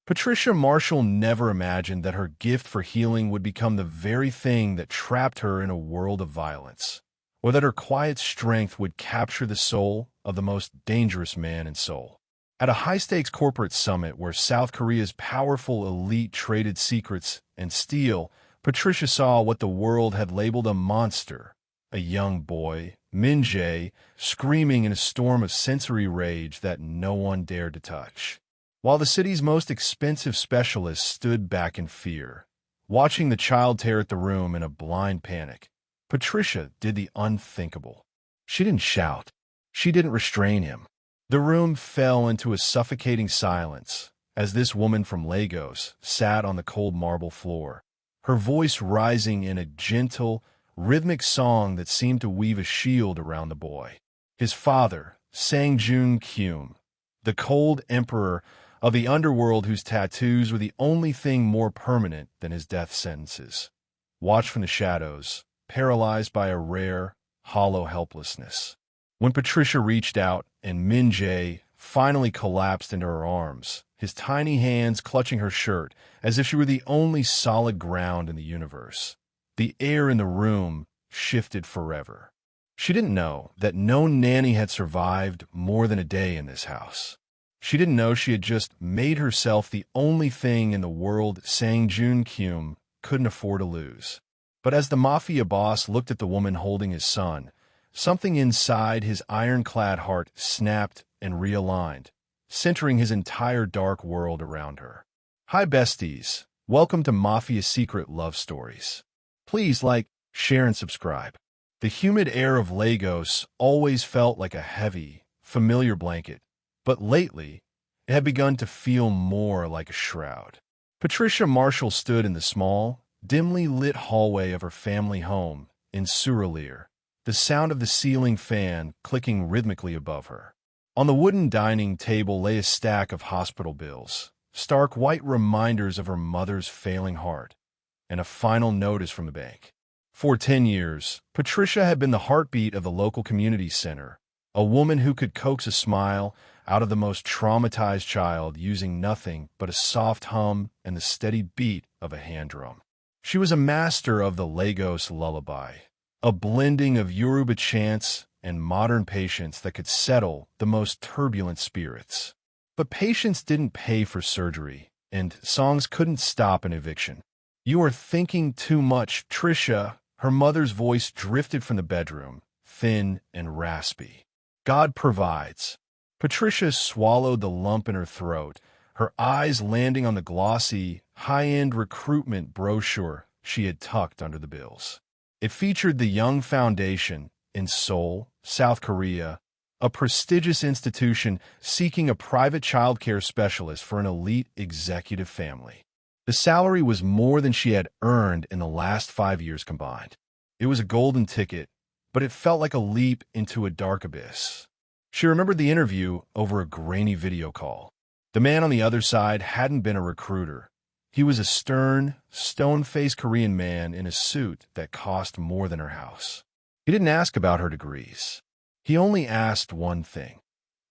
Patricia Marshall never imagined that her gift for healing would become the very thing that trapped her in a world of violence, or that her quiet strength would capture the soul of the most dangerous man in Seoul. At a high-stakes corporate summit where South Korea's powerful elite traded secrets and steel, Patricia saw what the world had labeled a monster, a young boy, Min Jae, screaming in a storm of sensory rage that no one dared to touch. While the city's most expensive specialists stood back in fear, watching the child tear at the room in a blind panic, Patricia did the unthinkable. She didn't shout. She didn't restrain him. The room fell into a suffocating silence as this woman from Lagos sat on the cold marble floor, her voice rising in a gentle, rhythmic song that seemed to weave a shield around the boy. His father, Sang-Jun Kyum, the cold emperor of the underworld whose tattoos were the only thing more permanent than his death sentences, watched from the shadows, paralyzed by a rare, hollow helplessness. When Patricia reached out and Min Jae finally collapsed into her arms, his tiny hands clutching her shirt as if she were the only solid ground in the universe, the air in the room shifted forever. She didn't know that no nanny had survived more than a day in this house. She didn't know she had just made herself the only thing in the world Sang-Jun Kyum couldn't afford to lose. But as the Mafia Boss looked at the woman holding his son, something inside his ironclad heart snapped and realigned, centering his entire dark world around her. Hi besties, welcome to Mafia Secret Love Stories. Please like, share, and subscribe. The humid air of Lagos always felt like a heavy, familiar blanket, but lately, it had begun to feel more like a shroud. Patricia Marshall stood in the small, dimly lit hallway of her family home in Seoul, the sound of the ceiling fan clicking rhythmically above her. On the wooden dining table lay a stack of hospital bills, stark white reminders of her mother's failing heart, and a final notice from the bank. For 10 years, Patricia had been the heartbeat of the local community center, a woman who could coax a smile out of the most traumatized child using nothing but a soft hum and the steady beat of a hand drum. She was a master of the Lagos lullaby, a blending of Yoruba chants and modern patience that could settle the most turbulent spirits. But patience didn't pay for surgery, and songs couldn't stop an eviction. "You are thinking too much, Tricia," her mother's voice drifted from the bedroom, thin and raspy. "God provides." Patricia swallowed the lump in her throat, her eyes landing on the glossy, high-end recruitment brochure she had tucked under the bills. It featured the Young Foundation in Seoul, South Korea, a prestigious institution seeking a private childcare specialist for an elite executive family. The salary was more than she had earned in the last 5 years combined. It was a golden ticket, but it felt like a leap into a dark abyss. She remembered the interview over a grainy video call. The man on the other side hadn't been a recruiter. He was a stern, stone-faced Korean man in a suit that cost more than her house. He didn't ask about her degrees. He only asked one thing.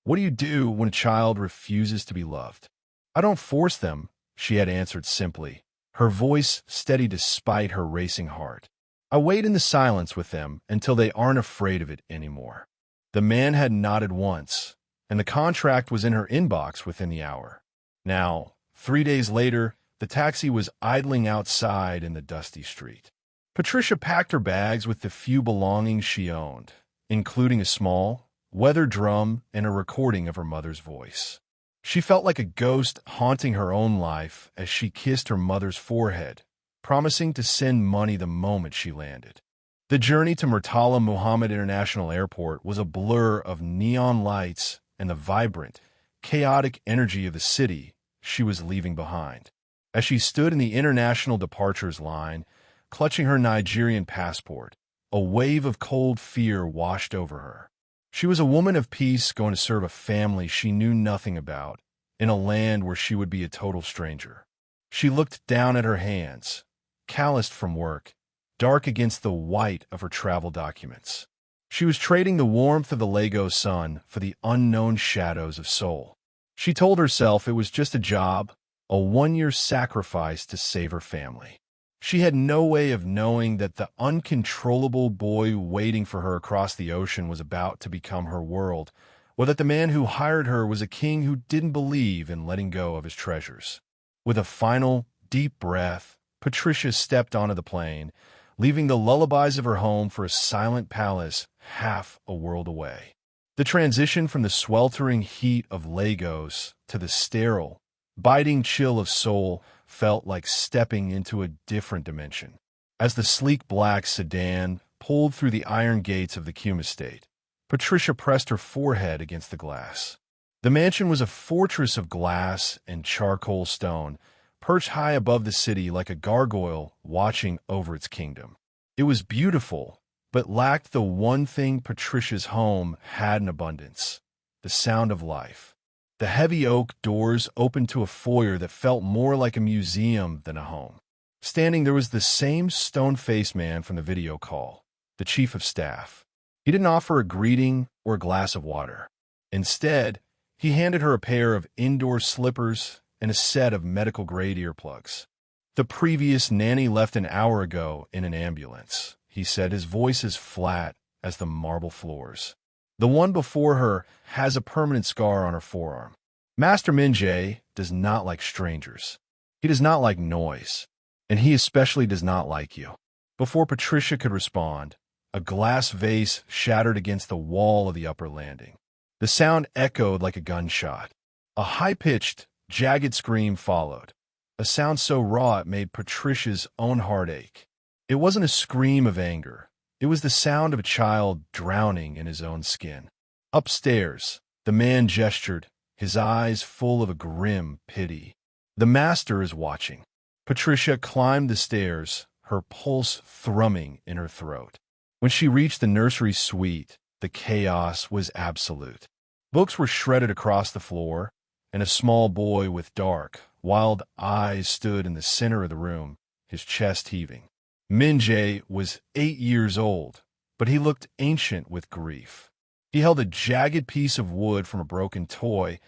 "What do you do when a child refuses to be loved?" "I don't force them," she had answered simply, her voice steady despite her racing heart. "I wait in the silence with them until they aren't afraid of it anymore." The man had nodded once, and the contract was in her inbox within the hour. Now, 3 days later, the taxi was idling outside in the dusty street. Patricia packed her bags with the few belongings she owned, including a small, weather drum and a recording of her mother's voice. She felt like a ghost haunting her own life as she kissed her mother's forehead, promising to send money the moment she landed. The journey to Murtala Muhammad International Airport was a blur of neon lights and the vibrant, chaotic energy of the city she was leaving behind. As she stood in the international departures line, clutching her Nigerian passport, a wave of cold fear washed over her. She was a woman of peace going to serve a family she knew nothing about, in a land where she would be a total stranger. She looked down at her hands, calloused from work, dark against the white of her travel documents. She was trading the warmth of the Lagos sun for the unknown shadows of Seoul. She told herself it was just a job, a one-year sacrifice to save her family. She had no way of knowing that the uncontrollable boy waiting for her across the ocean was about to become her world, or that the man who hired her was a king who didn't believe in letting go of his treasures. With a final, deep breath, Patricia stepped onto the plane, leaving the lullabies of her home for a silent palace half a world away. The transition from the sweltering heat of Lagos to the sterile, biting chill of Seoul felt like stepping into a different dimension. As the sleek black sedan pulled through the iron gates of the Cume estate, Patricia pressed her forehead against the glass. The mansion was a fortress of glass and charcoal stone, perched high above the city like a gargoyle watching over its kingdom. It was beautiful, but lacked the one thing Patricia's home had in abundance: the sound of life. The heavy oak doors opened to a foyer that felt more like a museum than a home. Standing there was the same stone-faced man from the video call, the chief of staff. He didn't offer a greeting or a glass of water. Instead, he handed her a pair of indoor slippers and a set of medical-grade earplugs. "The previous nanny left an hour ago in an ambulance," he said, his voice as flat as the marble floors. "The one before her has a permanent scar on her forearm. Master Minjae does not like strangers. He does not like noise, and he especially does not like you." Before Patricia could respond, a glass vase shattered against the wall of the upper landing. The sound echoed like a gunshot. A high-pitched, jagged scream followed, a sound so raw it made Patricia's own heart ache. It wasn't a scream of anger. It was the sound of a child drowning in his own skin. Upstairs, the man gestured, his eyes full of a grim pity. "The master is watching." Patricia climbed the stairs, her pulse thrumming in her throat. When she reached the nursery suite, the chaos was absolute. Books were shredded across the floor, and a small boy with dark, wild eyes stood in the center of the room, his chest heaving. Minjae was 8 years old, but he looked ancient with grief. He held a jagged piece of wood from a broken toy,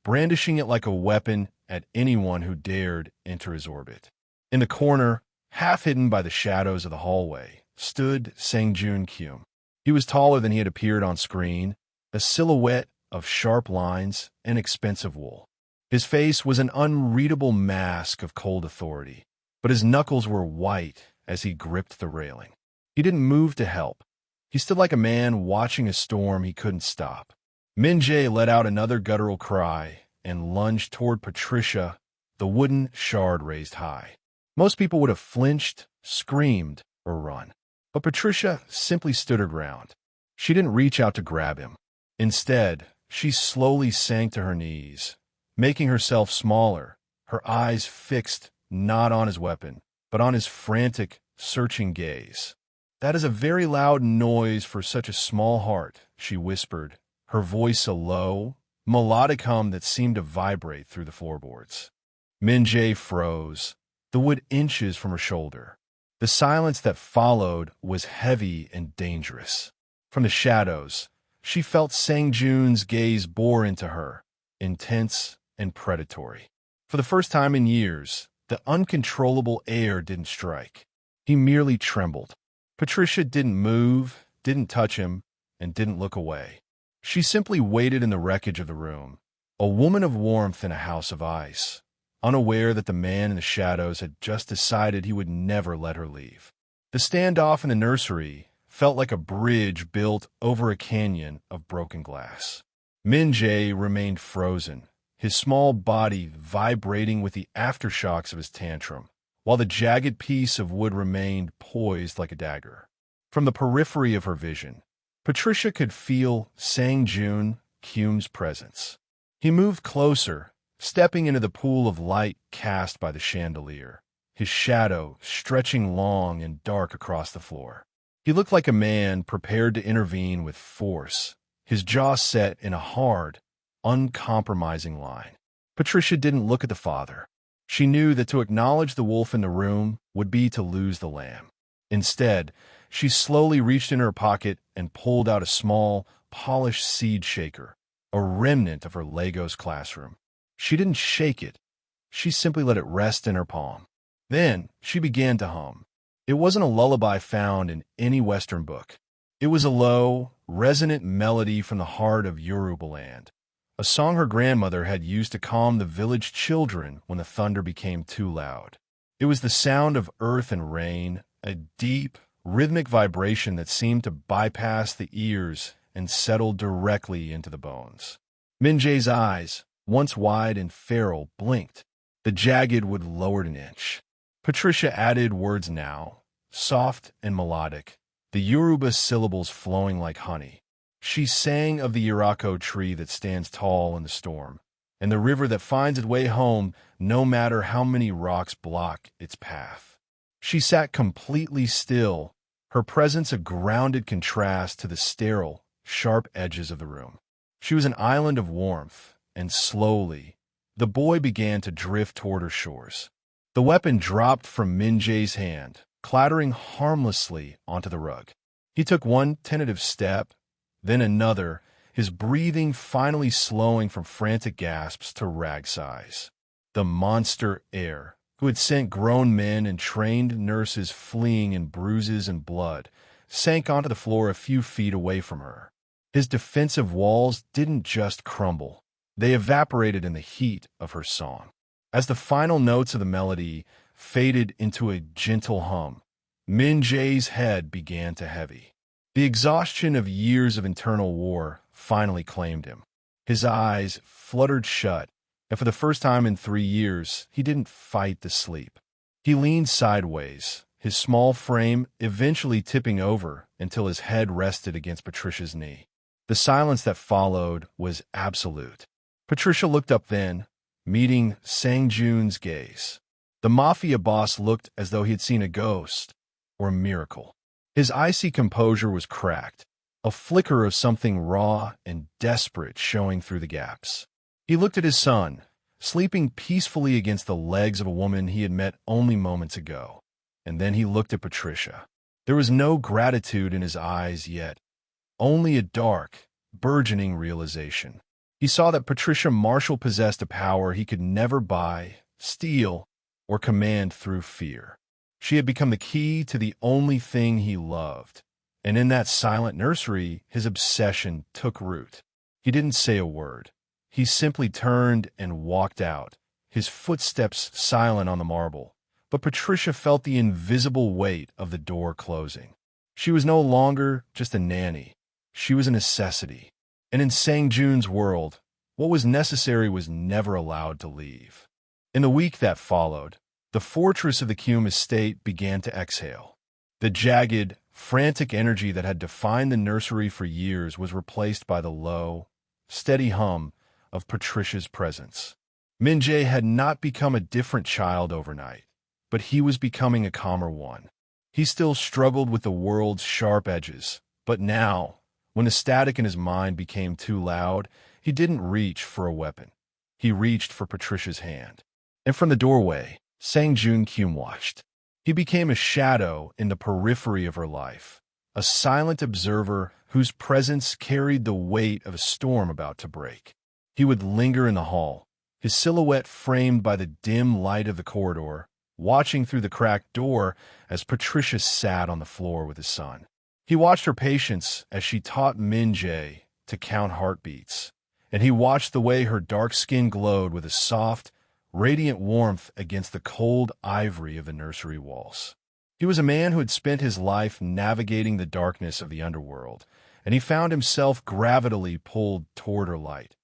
brandishing it like a weapon at anyone who dared enter his orbit. In the corner, half hidden by the shadows of the hallway, stood Sang-joon Kyum. He was taller than he had appeared on screen, a silhouette of sharp lines and expensive wool. His face was an unreadable mask of cold authority, but his knuckles were white as he gripped the railing. He didn't move to help. He stood like a man watching a storm he couldn't stop. Minjae let out another guttural cry and lunged toward Patricia, the wooden shard raised high. Most people would have flinched, screamed, or run. But Patricia simply stood her ground. She didn't reach out to grab him. Instead, she slowly sank to her knees, making herself smaller, her eyes fixed not on his weapon, but on his frantic, searching gaze. "That is a very loud noise for such a small heart," she whispered, her voice a low, melodic hum that seemed to vibrate through the floorboards. Minjae froze, the wood inches from her shoulder. The silence that followed was heavy and dangerous. From the shadows, she felt Sang-joon's gaze bore into her, intense and predatory. For the first time in years, the uncontrollable heir didn't strike. He merely trembled. Patricia didn't move, didn't touch him, and didn't look away. She simply waited in the wreckage of the room, a woman of warmth in a house of ice, unaware that the man in the shadows had just decided he would never let her leave. The standoff in the nursery felt like a bridge built over a canyon of broken glass. Minjae remained frozen, his small body vibrating with the aftershocks of his tantrum, while the jagged piece of wood remained poised like a dagger. From the periphery of her vision, Patricia could feel Sang-joon Kyum's presence. He moved closer, stepping into the pool of light cast by the chandelier, his shadow stretching long and dark across the floor. He looked like a man prepared to intervene with force, his jaw set in a hard, uncompromising line. Patricia didn't look at the father. She knew that to acknowledge the wolf in the room would be to lose the lamb. Instead, she slowly reached in her pocket and pulled out a small, polished seed shaker, a remnant of her Legos classroom. She didn't shake it. she simply let it rest in her palm. Then she began to hum. It wasn't a lullaby found in any Western book. It was a low, resonant melody from the heart of Yoruba land, a song her grandmother had used to calm the village children when the thunder became too loud. It was the sound of earth and rain, a deep, rhythmic vibration that seemed to bypass the ears and settle directly into the bones. Min-jae's eyes, once wide and feral, blinked. The jagged would lowered an inch. Patricia added words now, soft and melodic, the Yoruba syllables flowing like honey. She sang of the Irako tree that stands tall in the storm, and the river that finds its way home no matter how many rocks block its path. She sat completely still, her presence a grounded contrast to the sterile, sharp edges of the room. She was an island of warmth, and slowly, the boy began to drift toward her shores. The weapon dropped from Min-jae's hand, clattering harmlessly onto the rug. He took one tentative step, then another, his breathing finally slowing from frantic gasps to rag sighs. The monster heir, who had sent grown men and trained nurses fleeing in bruises and blood, sank onto the floor a few feet away from her. His defensive walls didn't just crumble. They evaporated in the heat of her song. As the final notes of the melody faded into a gentle hum, Min-jae's head began to heavy. The exhaustion of years of internal war finally claimed him. His eyes fluttered shut, and for the first time in 3 years, he didn't fight the sleep. He leaned sideways, his small frame eventually tipping over until his head rested against Patricia's knee. The silence that followed was absolute. Patricia looked up then, meeting Sang-jun's gaze. The Mafia Boss looked as though he had seen a ghost or a miracle. His icy composure was cracked, a flicker of something raw and desperate showing through the gaps. He looked at his son, sleeping peacefully against the legs of a woman he had met only moments ago. And then he looked at Patricia. There was no gratitude in his eyes yet, only a dark, burgeoning realization. He saw that Patricia Marshall possessed a power he could never buy, steal, or command through fear. She had become the key to the only thing he loved, and in that silent nursery, his obsession took root. He didn't say a word. He simply turned and walked out, his footsteps silent on the marble. But Patricia felt the invisible weight of the door closing. She was no longer just a nanny. She was a necessity. And in Sang-jun's world, what was necessary was never allowed to leave. In the week that followed, the fortress of the Kume estate began to exhale. The jagged, frantic energy that had defined the nursery for years was replaced by the low, steady hum of Patricia's presence. Min-jae had not become a different child overnight, but he was becoming a calmer one. He still struggled with the world's sharp edges, but now, when the static in his mind became too loud, he didn't reach for a weapon. He reached for Patricia's hand. And from the doorway, Sang-jun watched. He became a shadow in the periphery of her life, a silent observer whose presence carried the weight of a storm about to break. He would linger in the hall, his silhouette framed by the dim light of the corridor, watching through the cracked door as Patricia sat on the floor with his son. He watched her patience as she taught Min-jae to count heartbeats, and he watched the way her dark skin glowed with a soft, radiant warmth against the cold ivory of the nursery walls. He was a man who had spent his life navigating the darkness of the underworld, and he found himself gravitarily pulled toward her light,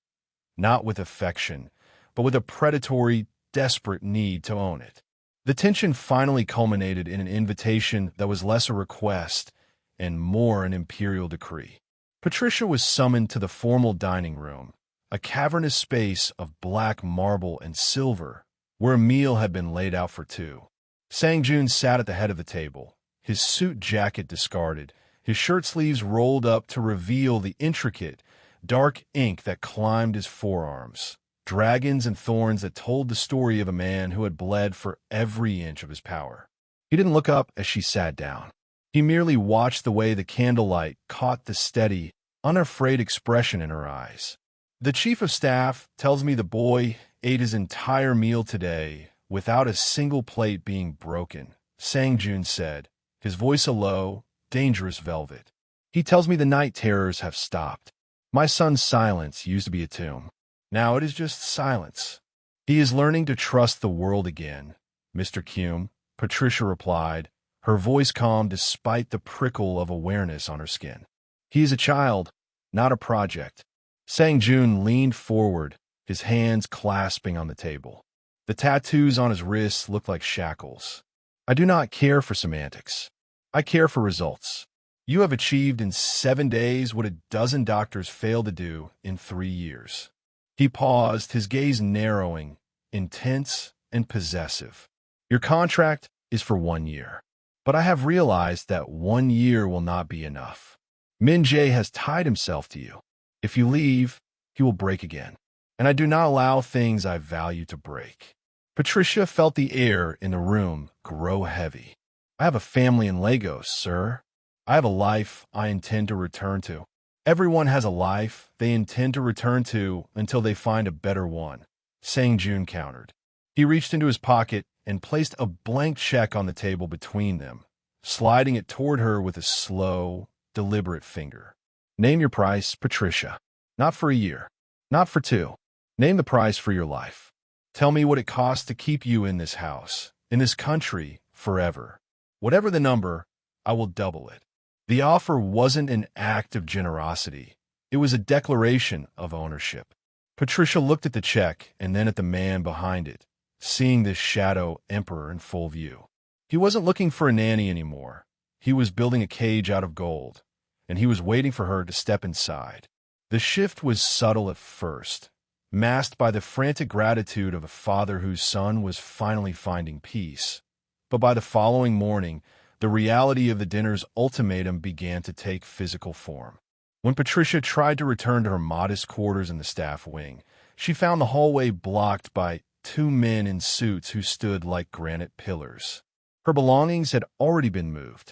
not with affection, but with a predatory, desperate need to own it. The tension finally culminated in an invitation that was less a request and more an imperial decree. Patricia was summoned to the formal dining room, a cavernous space of black marble and silver, where a meal had been laid out for two. Sang-jun sat at the head of the table, his suit jacket discarded, his shirt sleeves rolled up to reveal the intricate, dark ink that climbed his forearms, dragons and thorns that told the story of a man who had bled for every inch of his power. He didn't look up as she sat down. He merely watched the way the candlelight caught the steady, unafraid expression in her eyes. "The chief of staff tells me the boy ate his entire meal today without a single plate being broken, Sang-jun said, his voice a low, dangerous velvet. He tells me the night terrors have stopped. My son's silence used to be a tomb. Now it is just silence. He is learning to trust the world again, Mr. Kume, Patricia replied, her voice calm despite the prickle of awareness on her skin. He is a child, not a project. Sang-jun leaned forward, his hands clasping on the table. The tattoos on his wrists looked like shackles. I do not care for semantics. I care for results. You have achieved in 7 days what a dozen doctors failed to do in 3 years. He paused, his gaze narrowing, intense and possessive. Your contract is for 1 year. But I have realized that 1 year will not be enough. Min-jae has tied himself to you. If you leave, he will break again. And I do not allow things I value to break. Patricia felt the air in the room grow heavy. I have a family in Lagos, sir. I have a life I intend to return to. Everyone has a life they intend to return to until they find a better one, Sang-jun countered. He reached into his pocket and placed a blank check on the table between them, sliding it toward her with a slow, deliberate finger. Name your price, Patricia. Not for a year. Not for 2. Name the price for your life. Tell me what it costs to keep you in this house, in this country, forever. Whatever the number, I will double it. The offer wasn't an act of generosity. It was a declaration of ownership. Patricia looked at the check and then at the man behind it, seeing this shadow emperor in full view. He wasn't looking for a nanny anymore. He was building a cage out of gold, and he was waiting for her to step inside. The shift was subtle at first, masked by the frantic gratitude of a father whose son was finally finding peace. But by the following morning, the reality of the dinner's ultimatum began to take physical form. When Patricia tried to return to her modest quarters in the staff wing, she found the hallway blocked by 2 men in suits who stood like granite pillars. Her belongings had already been moved.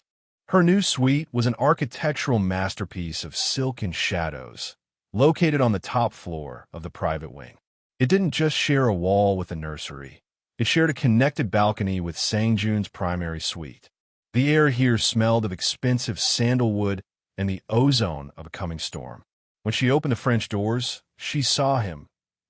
Her new suite was an architectural masterpiece of silk and shadows, located on the top floor of the private wing. It didn't just share a wall with the nursery. It shared a connected balcony with Sang-jun's primary suite. The air here smelled of expensive sandalwood and the ozone of a coming storm. When she opened the French doors, she saw him.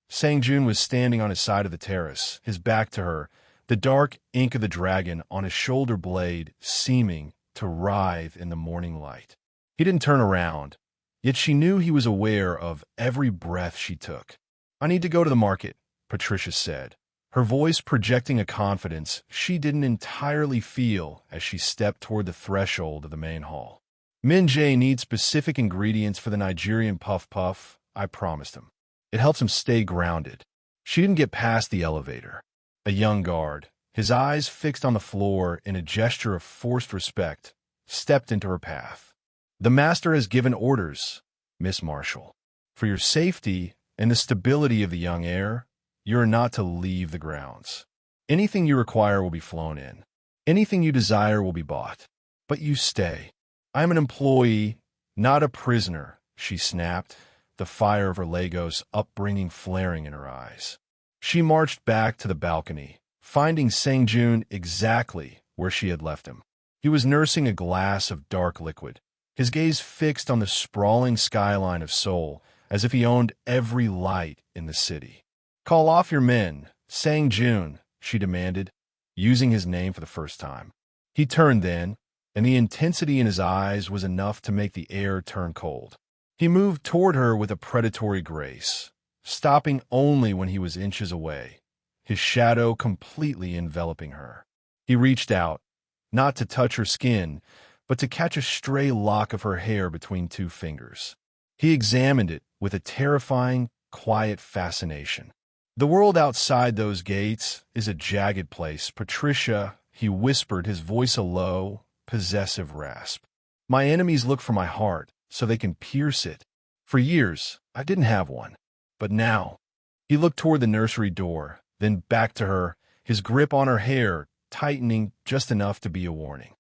Sang-jun was standing on his side of the terrace, his back to her, the dark ink of the dragon on his shoulder blade seeming to writhe in the morning light. He didn't turn around, yet she knew he was aware of every breath she took. I need to go to the market, Patricia said, her voice projecting a confidence she didn't entirely feel as she stepped toward the threshold of the main hall. Min-jae needs specific ingredients for the Nigerian puff-puff, I promised him. It helps him stay grounded. She didn't get past the elevator. A young guard, his eyes fixed on the floor in a gesture of forced respect, stepped into her path. The master has given orders, Miss Marshall. For your safety and the stability of the young heir, you are not to leave the grounds. Anything you require will be flown in. Anything you desire will be bought. But you stay. I am an employee, not a prisoner, she snapped, the fire of her Lagos upbringing flaring in her eyes. She marched back to the balcony, finding Sang-jun exactly where she had left him. He was nursing a glass of dark liquid, his gaze fixed on the sprawling skyline of Seoul, as if he owned every light in the city. Call off your men, Sang-jun, she demanded, using his name for the first time. He turned then, and the intensity in his eyes was enough to make the air turn cold. He moved toward her with a predatory grace, stopping only when he was inches away, his shadow completely enveloping her. He reached out, not to touch her skin, but to catch a stray lock of her hair between 2 fingers. He examined it with a terrifying, quiet fascination. The world outside those gates is a jagged place, Patricia, he whispered, his voice a low, possessive rasp. My enemies look for my heart, so they can pierce it. For years, I didn't have one. But now, he looked toward the nursery door, then back to her, his grip on her hair tightening just enough to be a warning.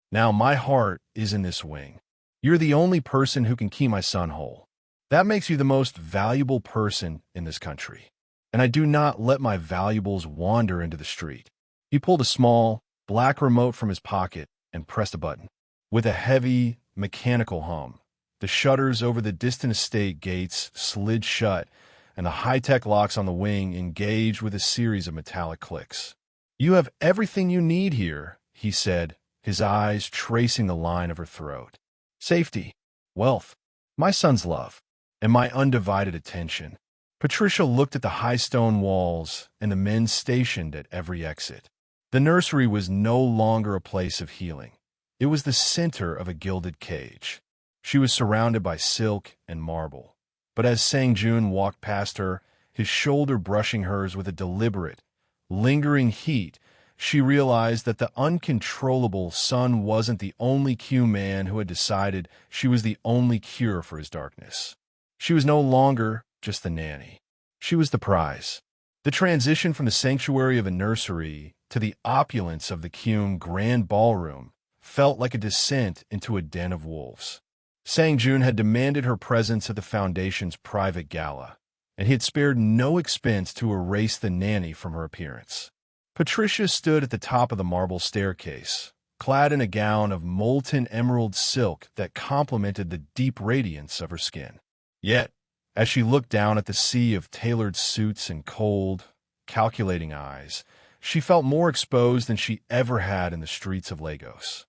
Now my heart is in this wing. You're the only person who can keep my son whole. That makes you the most valuable person in this country. and I do not let my valuables wander into the street. He pulled a small, black remote from his pocket and pressed a button. With a heavy, mechanical hum, the shutters over the distant estate gates slid shut, and the high-tech locks on the wing engaged with a series of metallic clicks. "You have everything you need here," he said, his eyes tracing the line of her throat. "Safety, wealth, my son's love, and my undivided attention." Patricia looked at the high stone walls and the men stationed at every exit. The nursery was no longer a place of healing. It was the center of a gilded cage. She was surrounded by silk and marble. But as Sang-jun walked past her, his shoulder brushing hers with a deliberate, lingering heat, she realized that the uncontrollable son wasn't the only Q man who had decided she was the only cure for his darkness. She was no longer just the nanny. She was the prize. The transition from the sanctuary of a nursery to the opulence of the Kyum Grand Ballroom felt like a descent into a den of wolves. Sang-jun had demanded her presence at the Foundation's private gala, and he had spared no expense to erase the nanny from her appearance. Patricia stood at the top of the marble staircase, clad in a gown of molten emerald silk that complemented the deep radiance of her skin. Yet, as she looked down at the sea of tailored suits and cold, calculating eyes, she felt more exposed than she ever had in the streets of Lagos.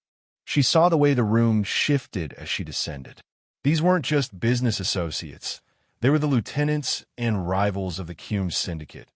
She saw the way the room shifted as she descended. These weren't just business associates. They were the lieutenants and rivals of the Kyum Syndicate,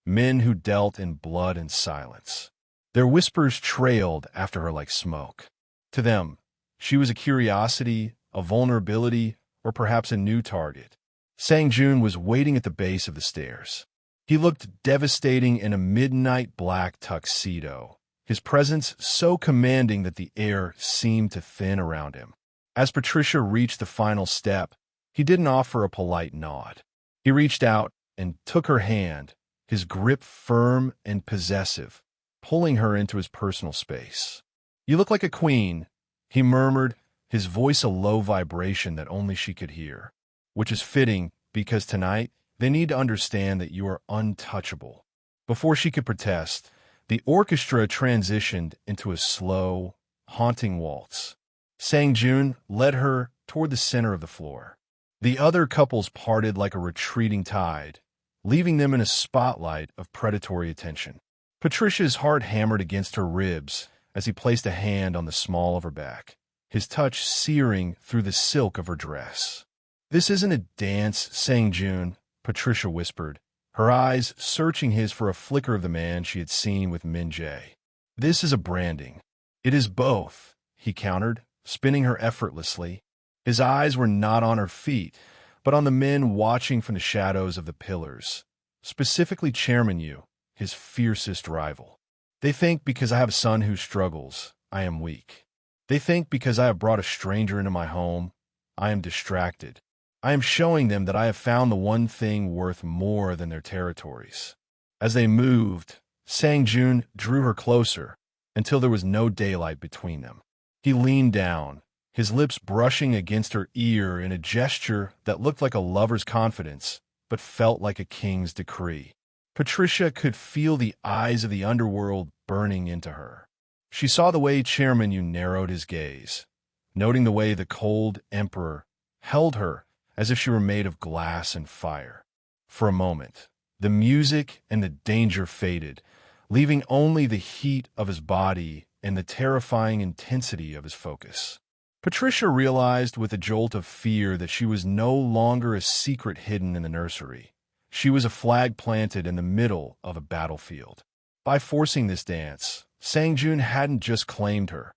men who dealt in blood and silence. Their whispers trailed after her like smoke. To them, she was a curiosity, a vulnerability, or perhaps a new target. Sang-jun was waiting at the base of the stairs. He looked devastating in a midnight black tuxedo, his presence so commanding that the air seemed to thin around him. As Patricia reached the final step, he didn't offer a polite nod. He reached out and took her hand, his grip firm and possessive, pulling her into his personal space. "You look like a queen," he murmured, his voice a low vibration that only she could hear. "Which is fitting, because tonight they need to understand that you are untouchable." Before she could protest, the orchestra transitioned into a slow, haunting waltz. Sang-jun led her toward the center of the floor. The other couples parted like a retreating tide, leaving them in a spotlight of predatory attention. Patricia's heart hammered against her ribs as he placed a hand on the small of her back, his touch searing through the silk of her dress. "This isn't a dance, Sang-jun," Patricia whispered, her eyes searching his for a flicker of the man she had seen with Min Jae. "This is a branding." "It is both," he countered, spinning her effortlessly. His eyes were not on her feet, but on the men watching from the shadows of the pillars, specifically Chairman Yu, his fiercest rival. "They think because I have a son who struggles, I am weak. They think because I have brought a stranger into my home, I am distracted. I am showing them that I have found the one thing worth more than their territories." As they moved, Sang-jun drew her closer until there was no daylight between them. He leaned down, his lips brushing against her ear in a gesture that looked like a lover's confidence, but felt like a king's decree. Patricia could feel the eyes of the underworld burning into her. She saw the way Chairman Yu narrowed his gaze, noting the way the cold emperor held her as if she were made of glass and fire. For a moment, the music and the danger faded, leaving only the heat of his body and the terrifying intensity of his focus. Patricia realized with a jolt of fear that she was no longer a secret hidden in the nursery. She was a flag planted in the middle of a battlefield. By forcing this dance, Sang-jun hadn't just claimed her.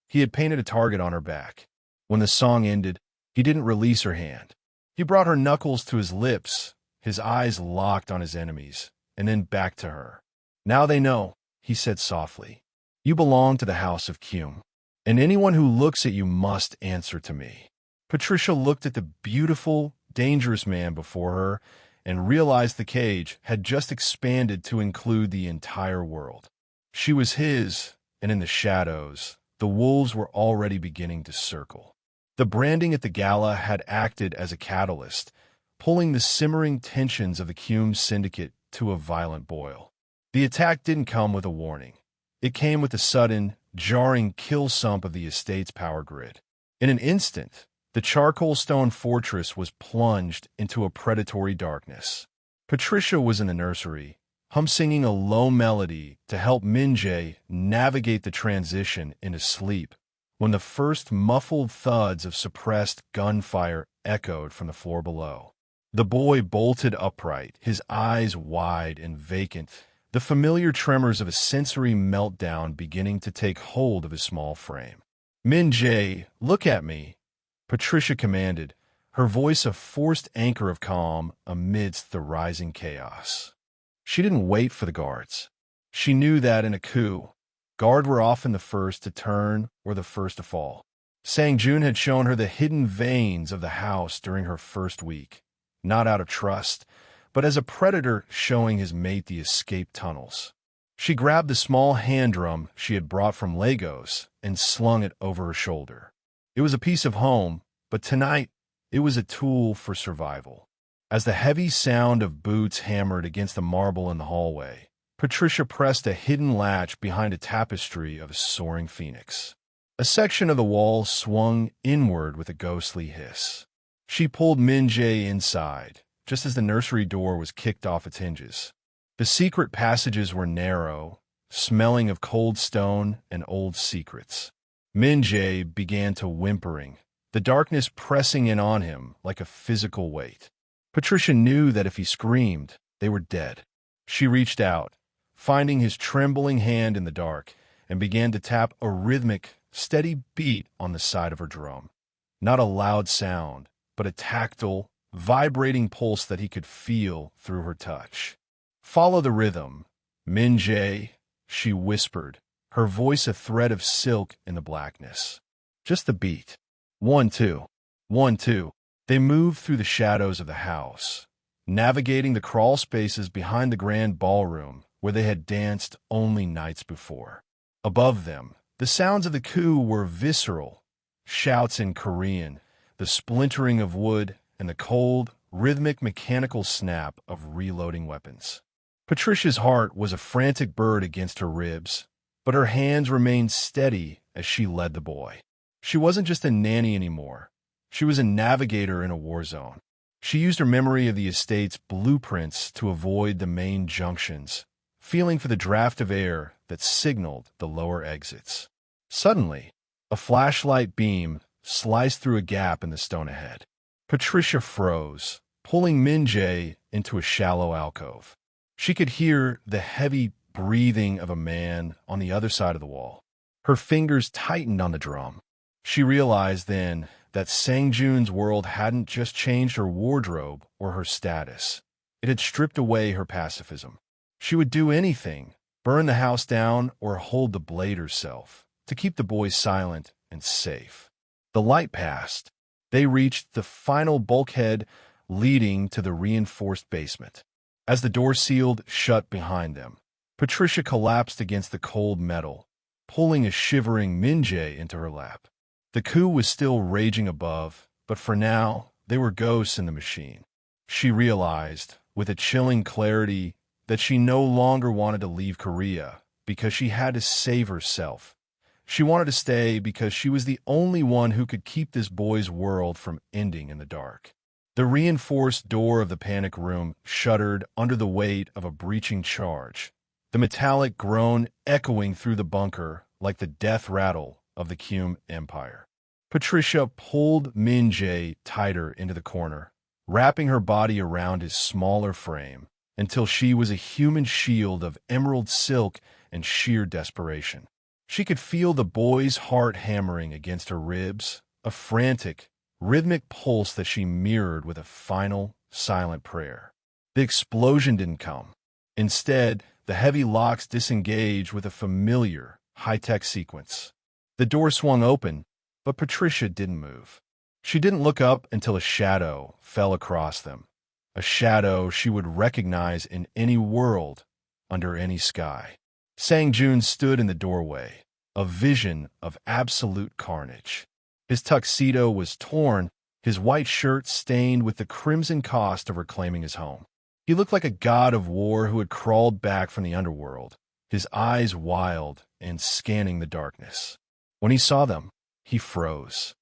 He had painted a target on her back. When the song ended, he didn't release her hand. He brought her knuckles to his lips, his eyes locked on his enemies, and then back to her. "Now they know," he said softly. "You belong to the House of Kyum, and anyone who looks at you must answer to me." Patricia looked at the beautiful, dangerous man before her and realized the cage had just expanded to include the entire world. She was his, and in the shadows, the wolves were already beginning to circle. The branding at the gala had acted as a catalyst, pulling the simmering tensions of the Kyum Syndicate to a violent boil. The attack didn't come with a warning. It came with the sudden, jarring kill sump of the estate's power grid. In an instant, the charcoal stone fortress was plunged into a predatory darkness. Patricia was in the nursery, hum-singing a low melody to help Min-jae navigate the transition into sleep, when the first muffled thuds of suppressed gunfire echoed from the floor below. The boy bolted upright, his eyes wide and vacant, the familiar tremors of a sensory meltdown beginning to take hold of his small frame. "Min-jae, look at me," Patricia commanded, her voice a forced anchor of calm amidst the rising chaos. She didn't wait for the guards. She knew that in a coup, guards were often the first to turn or the first to fall. Sang-jun had shown her the hidden veins of the house during her first week, not out of trust, but as a predator showing his mate the escape tunnels. She grabbed the small hand drum she had brought from Lagos and slung it over her shoulder. It was a piece of home, but tonight it was a tool for survival. As the heavy sound of boots hammered against the marble in the hallway, Patricia pressed a hidden latch behind a tapestry of a soaring phoenix. A section of the wall swung inward with a ghostly hiss. She pulled Min-jae inside, just as the nursery door was kicked off its hinges. The secret passages were narrow, smelling of cold stone and old secrets. Min-jae began to whimpering, the darkness pressing in on him like a physical weight. Patricia knew that if he screamed, they were dead. She reached out, finding his trembling hand in the dark, and began to tap a rhythmic, steady beat on the side of her drum. Not a loud sound, but a tactile, vibrating pulse that he could feel through her touch. "Follow the rhythm, Min-jae," she whispered, her voice a thread of silk in the blackness. "Just the beat. 1, 2. 1, 2. They moved through the shadows of the house, navigating the crawl spaces behind the grand ballroom where they had danced only nights before. Above them, the sounds of the coup were visceral, shouts in Korean, the splintering of wood, and the cold, rhythmic mechanical snap of reloading weapons. Patricia's heart was a frantic bird against her ribs, but her hands remained steady as she led the boy. She wasn't just a nanny anymore. She was a navigator in a war zone. She used her memory of the estate's blueprints to avoid the main junctions, feeling for the draft of air that signaled the lower exits. Suddenly, a flashlight beam sliced through a gap in the stone ahead. Patricia froze, pulling Min-jae into a shallow alcove. She could hear the heavy breathing of a man on the other side of the wall. Her fingers tightened on the drum. She realized then that Sang-jun's world hadn't just changed her wardrobe or her status. It had stripped away her pacifism. She would do anything, burn the house down or hold the blade herself, to keep the boys silent and safe. The light passed. They reached the final bulkhead leading to the reinforced basement. As the door sealed shut behind them, Patricia collapsed against the cold metal, pulling a shivering Min-jae into her lap. The coup was still raging above, but for now, they were ghosts in the machine. She realized, with a chilling clarity, that she no longer wanted to leave Korea because she had to save herself. She wanted to stay because she was the only one who could keep this boy's world from ending in the dark. The reinforced door of the panic room shuddered under the weight of a breaching charge, the metallic groan echoing through the bunker like the death rattle of the Qum Empire. Patricia pulled Min-jae tighter into the corner, wrapping her body around his smaller frame until she was a human shield of emerald silk and sheer desperation. She could feel the boy's heart hammering against her ribs, a frantic, rhythmic pulse that she mirrored with a final, silent prayer. The explosion didn't come. Instead, the heavy locks disengaged with a familiar, high-tech sequence. The door swung open, but Patricia didn't move. She didn't look up until a shadow fell across them, a shadow she would recognize in any world, under any sky. Sang-jun stood in the doorway, a vision of absolute carnage. His tuxedo was torn, his white shirt stained with the crimson cost of reclaiming his home. He looked like a god of war who had crawled back from the underworld, his eyes wild and scanning the darkness. When he saw them, he froze.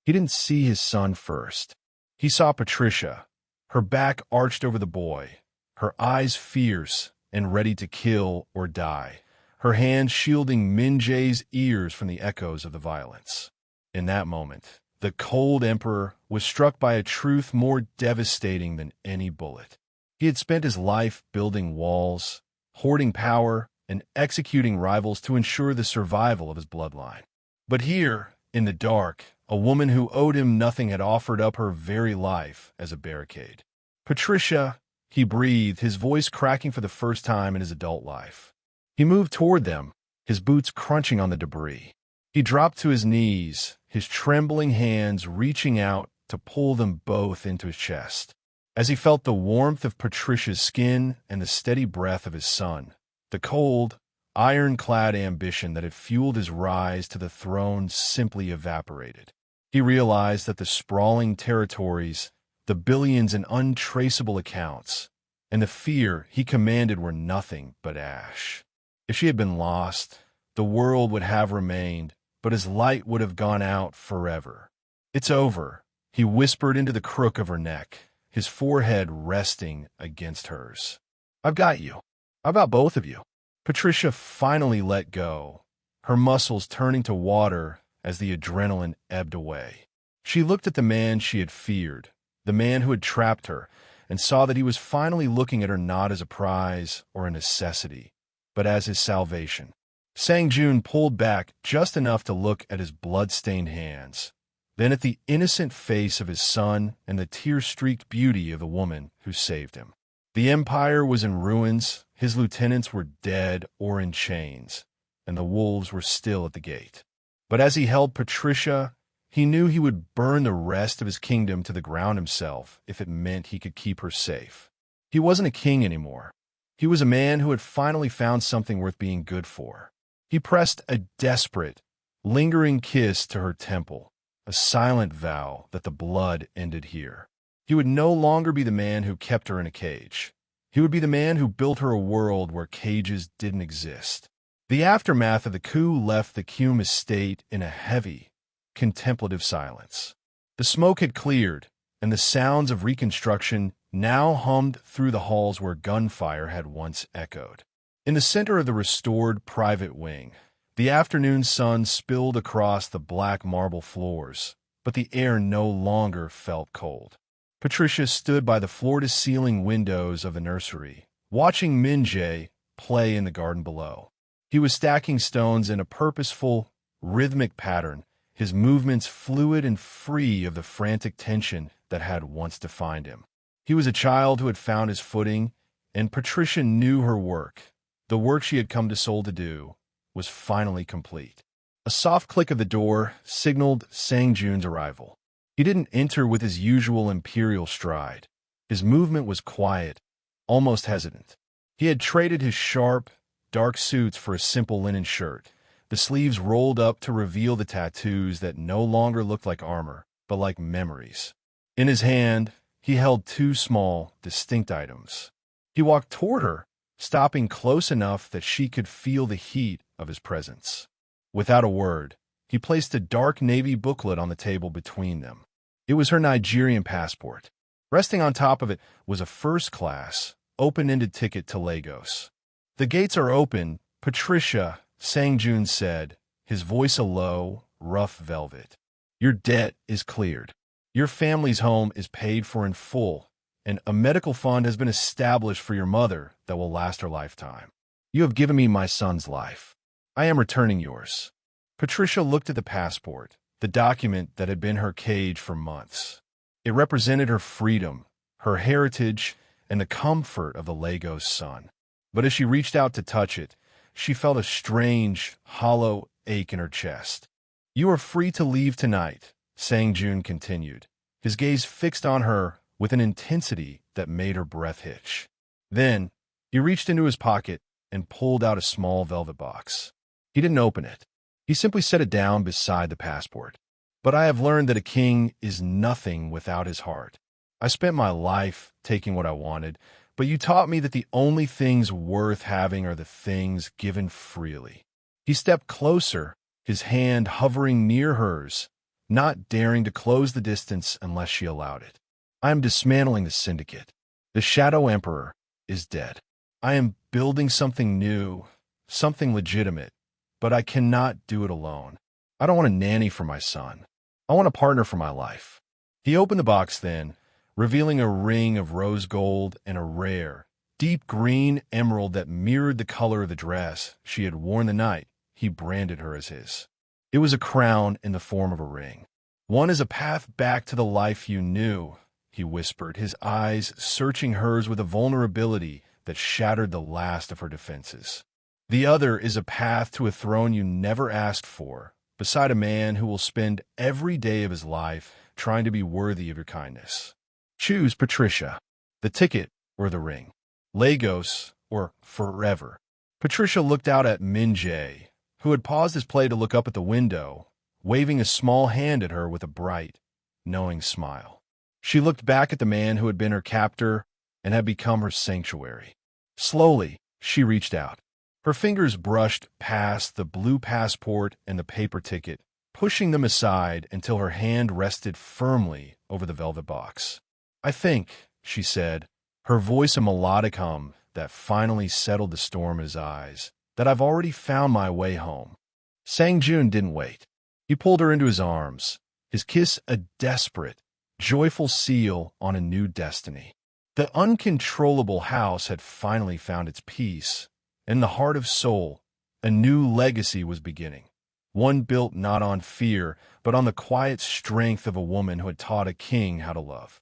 He didn't see his son first. He saw Patricia, her back arched over the boy, her eyes fierce and ready to kill or die, her hands shielding Min Jae's ears from the echoes of the violence. In that moment, the cold emperor was struck by a truth more devastating than any bullet. He had spent his life building walls, hoarding power, and executing rivals to ensure the survival of his bloodline. But here, in the dark, a woman who owed him nothing had offered up her very life as a barricade. "Patricia," he breathed, his voice cracking for the first time in his adult life. He moved toward them, his boots crunching on the debris. He dropped to his knees, his trembling hands reaching out to pull them both into his chest. As he felt the warmth of Patricia's skin and the steady breath of his son, the cold, ironclad ambition that had fueled his rise to the throne simply evaporated. He realized that the sprawling territories, the billions in untraceable accounts, and the fear he commanded were nothing but ash. If she had been lost, the world would have remained, but his light would have gone out forever. "It's over," he whispered into the crook of her neck, his forehead resting against hers. "I've got you. I've got both of you." Patricia finally let go, her muscles turning to water as the adrenaline ebbed away. She looked at the man she had feared, the man who had trapped her, and saw that he was finally looking at her not as a prize or a necessity, but as his salvation. Sang-jun pulled back just enough to look at his blood-stained hands, then at the innocent face of his son and the tear-streaked beauty of the woman who saved him. The empire was in ruins, his lieutenants were dead or in chains, and the wolves were still at the gate. But as he held Patricia, he knew he would burn the rest of his kingdom to the ground himself if it meant he could keep her safe. He wasn't a king anymore. He was a man who had finally found something worth being good for. He pressed a desperate, lingering kiss to her temple, a silent vow that the blood ended here. He would no longer be the man who kept her in a cage. He would be the man who built her a world where cages didn't exist. The aftermath of the coup left the Kume estate in a heavy, contemplative silence. The smoke had cleared, and the sounds of reconstruction now hummed through the halls where gunfire had once echoed. In the center of the restored private wing, the afternoon sun spilled across the black marble floors, but the air no longer felt cold. Patricia stood by the floor-to-ceiling windows of the nursery, watching Min Jae play in the garden below. He was stacking stones in a purposeful, rhythmic pattern, his movements fluid and free of the frantic tension that had once defined him. He was a child who had found his footing, and Patricia knew her work. The work she had come to Seoul to do was finally complete. A soft click of the door signaled Sang-jun's arrival. He didn't enter with his usual imperial stride. His movement was quiet, almost hesitant. He had traded his sharp, dark suits for a simple linen shirt, the sleeves rolled up to reveal the tattoos that no longer looked like armor, but like memories. In his hand, he held two small, distinct items. He walked toward her, stopping close enough that she could feel the heat of his presence. Without a word, he placed a dark navy booklet on the table between them. It was her Nigerian passport. Resting on top of it was a first-class, open-ended ticket to Lagos. "The gates are open, Patricia," Sang-jun said, his voice a low, rough velvet. "Your debt is cleared. Your family's home is paid for in full, and a medical fund has been established for your mother that will last her lifetime. You have given me my son's life. I am returning yours." Patricia looked at the passport, the document that had been her cage for months. It represented her freedom, her heritage, and the comfort of the Lagos sun. But as she reached out to touch it, she felt a strange, hollow ache in her chest. "You are free to leave tonight," Sang-jun continued, his gaze fixed on her with an intensity that made her breath hitch. Then, he reached into his pocket and pulled out a small velvet box. He didn't open it. He simply set it down beside the passport. "But I have learned that a king is nothing without his heart. I spent my life taking what I wanted, But you taught me that the only things worth having are the things given freely. He stepped closer, his hand hovering near hers, not daring to close the distance unless she allowed it. I am dismantling the syndicate. The Shadow Emperor is dead. I am building something new, something legitimate, but I cannot do it alone. I don't want a nanny for my son. I want a partner for my life. He opened the box then, revealing a ring of rose gold and a rare, deep green emerald that mirrored the color of the dress she had worn the night he branded her as his. It was a crown in the form of a ring. One is a path back to the life you knew, he whispered, his eyes searching hers with a vulnerability that shattered the last of her defenses. The other is a path to a throne you never asked for, beside a man who will spend every day of his life trying to be worthy of your kindness. Choose Patricia, the ticket or the ring, Lagos or forever. Patricia looked out at Min-jae, who had paused his play to look up at the window, waving a small hand at her with a bright, knowing smile. She looked back at the man who had been her captor and had become her sanctuary. Slowly, she reached out. Her fingers brushed past the blue passport and the paper ticket, pushing them aside until her hand rested firmly over the velvet box. I think, she said, her voice a melodic hum that finally settled the storm in his eyes, that I've already found my way home. Sang-jun didn't wait. He pulled her into his arms, his kiss a desperate, joyful seal on a new destiny. The uncontrollable house had finally found its peace. In the heart of Seoul, a new legacy was beginning, one built not on fear, but on the quiet strength of a woman who had taught a king how to love.